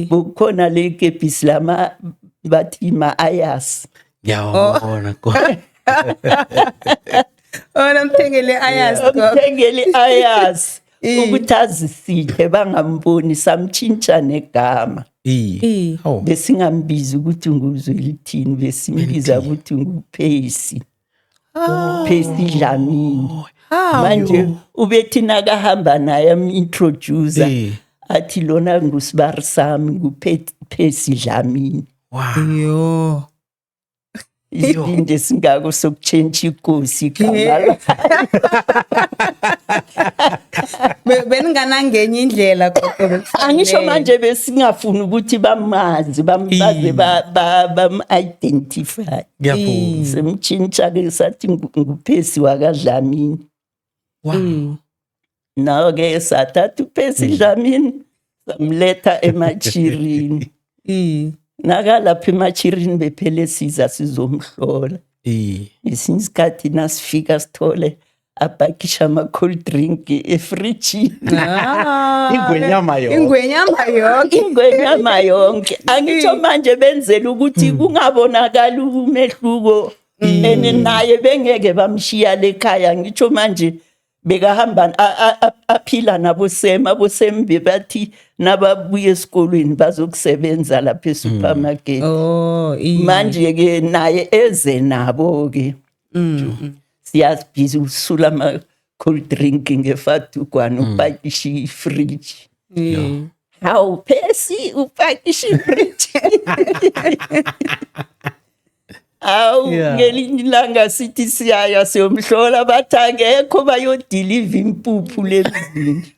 Kukhona lekepisi lama bathi ma-ayas. Ngiyawabona Namthengele ayas. Amthengele ayas ukuthi azisithe bangamboni, samtshintsha negama. Hawu. Besingambizi ukuthi nguzwelithini, besimbiza ukuthi nguPhesi. Phesi Dlamini. Manje ubethi nakahamba naye am-introducer athi lona ngusibari sami nguPhesi Dlamini. Yo. Isinde singako sokutshentsha inkosi igama lakhe. Beninganangenye indlela kodwa. Angisho manje besingafuni ukuthi bamazi baze bam-identify. Ngiyabonga. Semtshintsha-ke sathi nguPhesi wakaDlamini. Nawo-ke sathatha uPhesi Dlamini samletha eMachirini. Nakalapha eMachirini bephele siza sizomhlola. Esinye isikhathi nasifika sithole apakisha ama-cold drink efrijini. Ingwenyama yonke. Ingwenyama yonke. Angitsho manje benzela ukuthi kungabonakali umehluko. Naye bengeke bamshiya lekhaya. Ngitsho manje bekahamba aphila nabosem bebathi nababuya esikolweni bazokusebenza lapha esupermarket. Manje-ke naye eze nabo-ke. Siyazibhiza usula ama-cold drink ngefatukwana upakisha ifriji. Hawu Phesi upakisha ifriji. Awu ngelinye ilanga sithi siyaya siyomhlola bathi akekho bayodiliva impuphu lemzini.